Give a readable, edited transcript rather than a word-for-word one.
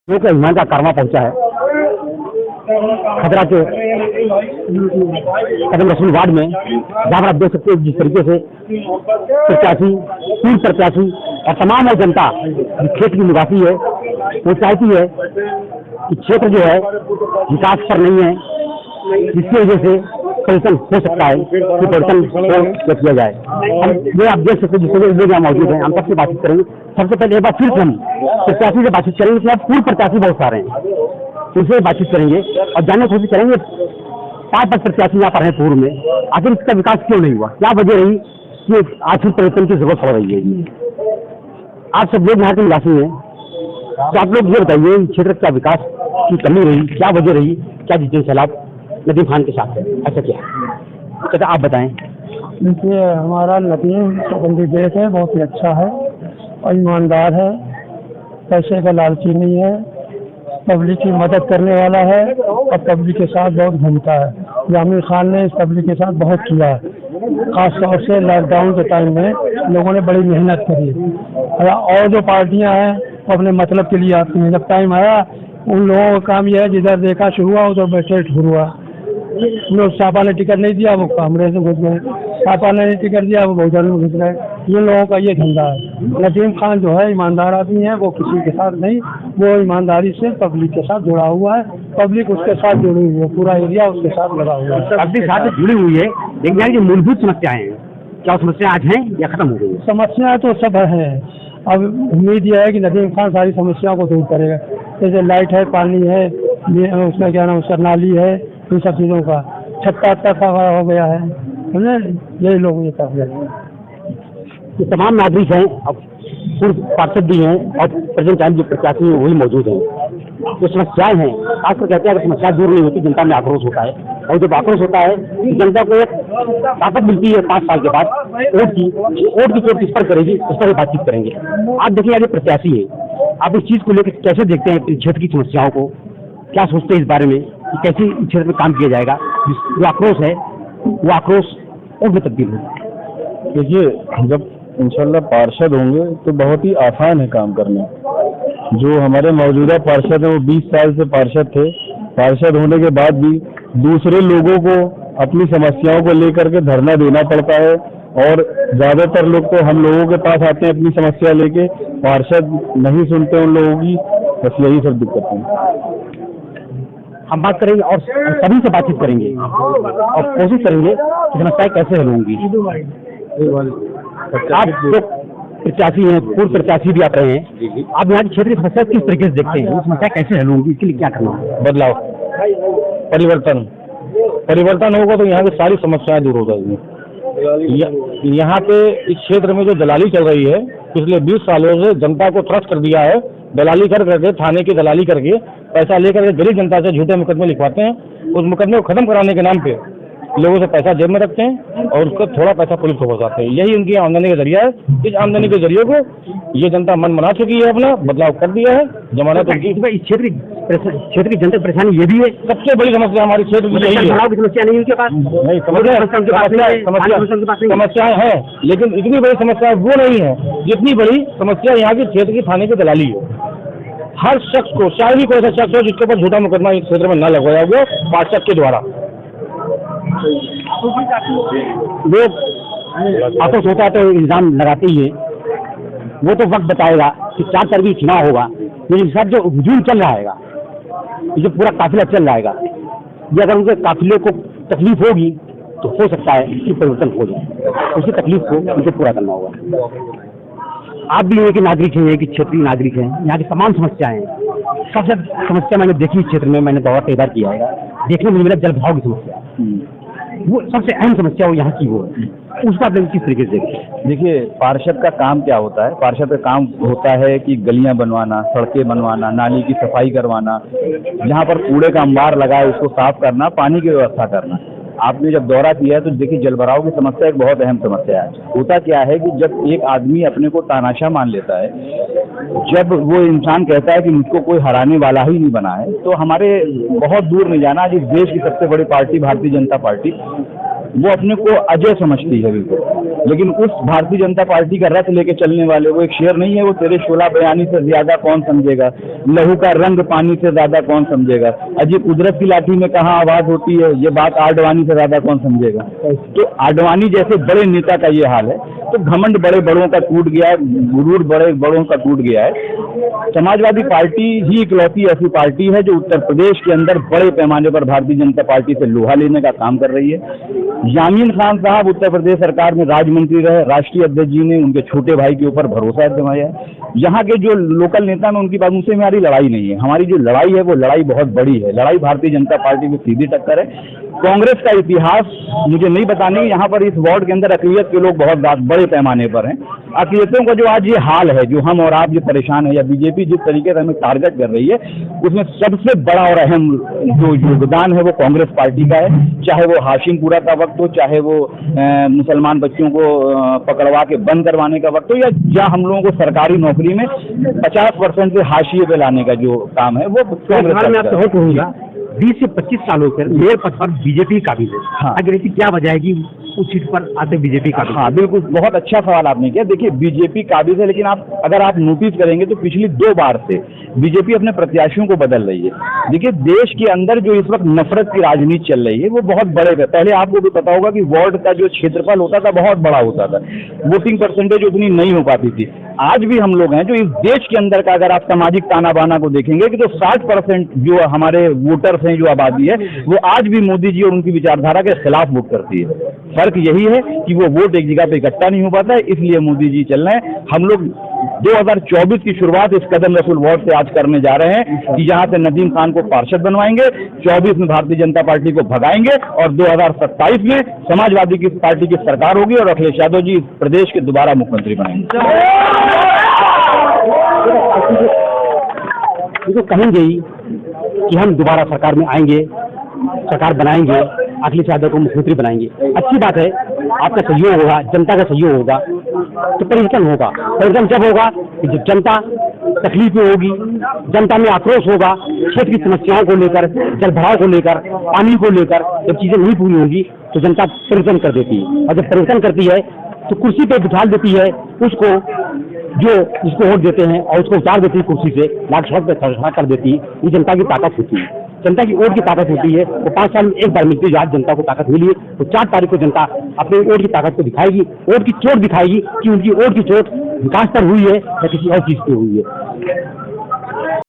जो कि अभिमान का कारमा पहुंचा है खतरा के कदम रसूल वार्ड में, जहाँ पर आप देख सकते हैं जिस तरीके से प्रत्याशी, पूर्व प्रत्याशी और तमाम और जनता जो क्षेत्र की निवासी है वो चाहती है कि क्षेत्र जो है विकास पर नहीं है, जिसकी वजह से परिवर्तन हो सकता है कि परिवर्तन को किया जाए। हम ये आप देख सकते हैं जिससे लोग यहाँ मौजूद हैं, हम सबसे बातचीत करेंगे। सबसे पहले एक बार फिर हम प्रत्याशी से बातचीत करेंगे कि आप पूर्व प्रत्याशी बहुत सारे हैं, उनसे बातचीत करेंगे और जानने की कोशिश करेंगे 5 प्रत्याशी यहाँ पर हैं पूर्व में, आखिर इसका विकास क्यों नहीं हुआ, क्या वजह रही कि आखिर परिवर्तन की जरूरत हो रही है। आप सब लोग यहाँ के निवासी हैं, तो आप लोग ये बताइए क्षेत्र का विकास की कमी रही, क्या वजह रही, क्या जितने सैलाब नदीम खान के साथ है, ऐसा क्या है, तो आप बताएं। देखिए, हमारा नदीम कैंडिडेट है, बहुत ही अच्छा है और ईमानदार है, पैसे का लालची नहीं है, पब्लिक की मदद करने वाला है और पब्लिक के साथ बहुत घूमता है। जामिर खान ने इस पब्लिक के साथ बहुत किया है, खास तौर से लॉकडाउन के टाइम में लोगों ने बड़ी मेहनत करी। और जो पार्टियां हैं वो अपने मतलब के लिए आती हैं, जब टाइम आया उन लोगों का काम यह है जिधर देखा शुरू हुआ उधर बैठे ठुर हुआ। लोग सापा ने टिकट नहीं दिया वो कांग्रेस में घुस गए, सापा ने टिकट दिया वो बहुजन में घुस गए। ये लोगों का ये धंधा है। नदीम खान जो है ईमानदार आदमी है, वो किसी के साथ नहीं, वो ईमानदारी से पब्लिक के साथ जुड़ा हुआ है, पब्लिक उसके साथ जुड़ी हुई है, पूरा एरिया उसके साथ लगा हुआ है, पब्लिक साथ जुड़ी हुई है। लेकिन यहाँ की मूलभूत समस्याएं हैं, क्या समस्या आज हैं या खत्म हो गई? समस्याएं तो सब हैं। अब उम्मीद यह है कि नदीम खान सारी समस्याओं को दूर करेगा। जैसे लाइट है, पानी है, उसका क्या नाम, उसका नाली है, इन सब चीज़ों का छत्ता खड़ा हो गया है, समझे। यही लोग ये कर रहे हैं। ये तमाम नागरिक हैं, अब पूर्व पार्षद भी हैं और प्रेजेंट टाइम जो प्रत्याशी हैं वही मौजूद हैं। जो समस्याएं हैं खासकर कहते हैं अगर समस्या दूर नहीं होती जनता में आक्रोश होता है, और जब आक्रोश होता है तो जनता को एक ताकत मिलती है 5 साल के बाद वोट की चोट किस पर करेगी उस पर बातचीत करेंगे। आप देखिए आगे प्रत्याशी है, आप इस चीज़ को लेकर कैसे देखते हैं क्षेत्र की समस्याओं को, क्या सोचते हैं इस बारे में कि कैसे इस क्षेत्र में काम किया जाएगा, जो आक्रोश है वो आक्रोश और भी तब्दील हो। देखिए, जब इंशाल्लाह पार्षद होंगे तो बहुत ही आसान है काम करना। जो हमारे मौजूदा पार्षद हैं वो 20 साल से पार्षद थे, पार्षद होने के बाद भी दूसरे लोगों को अपनी समस्याओं को लेकर के धरना देना पड़ता है और ज़्यादातर लोग तो हम लोगों के पास आते हैं अपनी समस्या लेके, पार्षद नहीं सुनते उन लोगों की, बस यही सब दिक्कत है। हम बात करेंगे और सभी से बातचीत करेंगे और कोशिश करेंगे कि समस्याएं कैसे हल होंगी। आप जो प्रत्याशी हैं, पूर्व प्रत्याशी भी आप रहे हैं, आप यहाँ की क्षेत्र की समस्या किस तरीके से देखते हैं, समस्या कैसे हल होंगी, इसके लिए क्या करना है? बदलाव, परिवर्तन होगा तो यहाँ की सारी समस्याएं दूर हो जाएंगी। यहाँ पे इस क्षेत्र में जो दलाली चल रही है पिछले 20 सालों से, जनता को ट्रस्ट कर दिया है, दलाली करके थाने की दलाली करके पैसा लेकर के गरीब जनता से झूठे मुकदमे लिखवाते हैं, उस मुकदमे को खत्म कराने के नाम पे लोगों से पैसा जेब में रखते हैं और उसका थोड़ा पैसा पुलिस को पहुंचाते हैं। यही उनकी आमदनी का जरिया है। इस आमदनी के जरिए को ये जनता मन बना चुकी है, अपना बदलाव कर दिया है। जमानत उनकी इस क्षेत्र की जनता परेशानी ये भी है, सबसे बड़ी समस्या हमारी क्षेत्र की यही है। समस्या नहीं उनके पास, नहीं समस्याएं हैं, लेकिन इतनी बड़ी समस्या वो नहीं है जितनी बड़ी समस्या यहाँ की क्षेत्र की थाने की दलाली है। हर शख्स को, चाहे भी कोई ऐसा शख्स हो जिसके ऊपर झूठा मुकदमा इस क्षेत्र में न लगवाया गया पार्षद के द्वारा, लोग आक्रोश होता है तो इल्जाम लगाते ही है। वो तो वक्त बताएगा कि 4 तारीख को चुनाव होगा, लेकिन साथ जो हुजूम चल रहा है, जो पूरा काफिला चल रहा है, ये अगर उनके काफिले को तकलीफ होगी तो हो सकता है कि परिवर्तन हो जाए, उसी तकलीफ को उनको पूरा करना होगा। आप भी यहाँ के नागरिक हैं, कि क्षेत्रीय नागरिक हैं, यहाँ की तमाम समस्याएं हैं। सबसे समस्या मैंने देखी इस क्षेत्र में, मैंने दौरा कई बार किया है, देखने में मिला जल भराव की समस्या, वो सबसे अहम समस्या वो यहाँ की वो है। उसका आप किस तरीके से देखते हैं? देखिए, पार्षद का काम क्या होता है? पार्षद का काम होता है कि गलियां बनवाना, सड़कें बनवाना, नाली की सफाई करवाना, जहाँ पर कूड़े का अंबार लगा है उसको साफ करना, पानी की व्यवस्था करना। आपने जब दौरा किया है तो देखिए, जलभराव की समस्या एक बहुत अहम समस्या है। होता क्या है कि जब एक आदमी अपने को तानाशाह मान लेता है, जब वो इंसान कहता है कि मुझको कोई हराने वाला ही नहीं बना है, तो हमारे बहुत दूर नहीं जाना, आज इस देश की सबसे बड़ी पार्टी भारतीय जनता पार्टी वो अपने को अजय समझती है बिल्कुल, लेकिन उस भारतीय जनता पार्टी का रथ लेके चलने वाले वो एक शेर नहीं है। वो तेरे शोला बयानी से ज्यादा कौन समझेगा, लहू का रंग पानी से ज्यादा कौन समझेगा, अजी कुदरत की लाठी में कहाँ आवाज होती है, ये बात आडवाणी से ज्यादा कौन समझेगा। तो आडवाणी जैसे बड़े नेता का ये हाल है, तो घमंड बड़े बड़ों का टूट गया है, गुरूर बड़े बड़ों का टूट गया है। समाजवादी पार्टी ही इकलौती ऐसी पार्टी है जो उत्तर प्रदेश के अंदर बड़े पैमाने पर भारतीय जनता पार्टी से लोहा लेने का काम कर रही है। यामीन खान साहब उत्तर प्रदेश सरकार में राज्य मंत्री रहे, राष्ट्रीय अध्यक्ष जी ने उनके छोटे भाई के ऊपर भरोसा जमाया है। यहाँ के जो लोकल नेता में उनकी बात, उनसे हमारी लड़ाई नहीं है। हमारी जो लड़ाई है वो लड़ाई बहुत बड़ी है, लड़ाई भारतीय जनता पार्टी की सीधी टक्कर है। कांग्रेस का इतिहास मुझे नहीं बताने, यहाँ पर इस वार्ड के अंदर अक़लियत के लोग बहुत बड़े पैमाने पर हैं। अक़लियतों का जो आज ये हाल है, जो हम और आप जो परेशान है, या बीजेपी जिस तरीके से हमें टारगेट कर रही है, उसमें सबसे बड़ा और अहम जो योगदान है वो कांग्रेस पार्टी का है। चाहे वो हाशिमपुरा का वक्त हो, चाहे वो मुसलमान बच्चों को पकड़वा के बंद करवाने का वक्त हो, या हम लोगों को सरकारी नौकरी में 50% से हाशिए पे लाने का जो काम है वो कांग्रेस का है। 20 से 25 सालों से मेयर पद पर बीजेपी काबिज है। हाँ। अगर ऐसी क्या वजह है कि उस सीट पर आते बीजेपी काबिज? हाँ बिल्कुल, बहुत अच्छा सवाल आपने किया। देखिए बीजेपी काबिज है, लेकिन अगर आप नोटिस करेंगे तो पिछली 2 बार से बीजेपी अपने प्रत्याशियों को बदल रही है। देखिए देश के अंदर जो इस वक्त नफरत की राजनीति चल रही है वो बहुत बड़े है। पहले आपको भी पता होगा कि वार्ड का जो क्षेत्रफल होता था बहुत बड़ा होता था, वोटिंग परसेंटेज उतनी नहीं हो पाती थी। आज भी हम लोग हैं जो इस देश के अंदर का, अगर आप सामाजिक ताना बाना को देखेंगे कि तो 60% जो हमारे वोटर्स हैं, जो आबादी है, वो आज भी मोदी जी और उनकी विचारधारा के खिलाफ वोट करती है। फर्क यही है कि वो वोट एक जगह पे इकट्ठा नहीं हो पाता है, इसलिए मोदी जी चल रहे हैं। हम लोग 2024 की शुरुआत इस कदम रसूल वार्ड से आज करने जा रहे हैं कि जहां से नदीम खान को पार्षद बनवाएंगे, 24 में भारतीय जनता पार्टी को भगाएंगे और 2027 में समाजवादी की पार्टी की सरकार होगी और अखिलेश यादव जी प्रदेश के दोबारा मुख्यमंत्री बनेंगे। तो कहेंगे ही कि हम दोबारा सरकार में आएंगे, सरकार बनाएंगे, अखिलेश यादव को मुख्यमंत्री बनाएंगे। अच्छी बात है, आपका सहयोग होगा, जनता का सहयोग होगा तो परिवर्तन होगा। परिवर्तन जब होगा कि जब जनता तकलीफ में होगी, जनता में आक्रोश होगा, क्षेत्र की समस्याओं को लेकर, जल भराव को लेकर, पानी को लेकर, जब चीजें नहीं पूरी होंगी तो जनता परिवर्तन कर देती है। और जब परिवर्तन करती है तो कुर्सी पे बिठा देती है उसको, जो जिसको वोट देते हैं, और उसको उतार देती है कुर्सी से, लाख सड़क पे खड़ा कर देती है। ये जनता की ताकत होती है, जनता की वोट की ताकत होती है। वो 5 साल में एक बार मिलती है। आज जनता को ताकत मिली है तो 4 तारीख को जनता अपने वोट की ताकत को दिखाएगी, वोट की चोट दिखाएगी कि उनकी वोट की चोट विकास पर हुई है या किसी और चीज पे हुई है।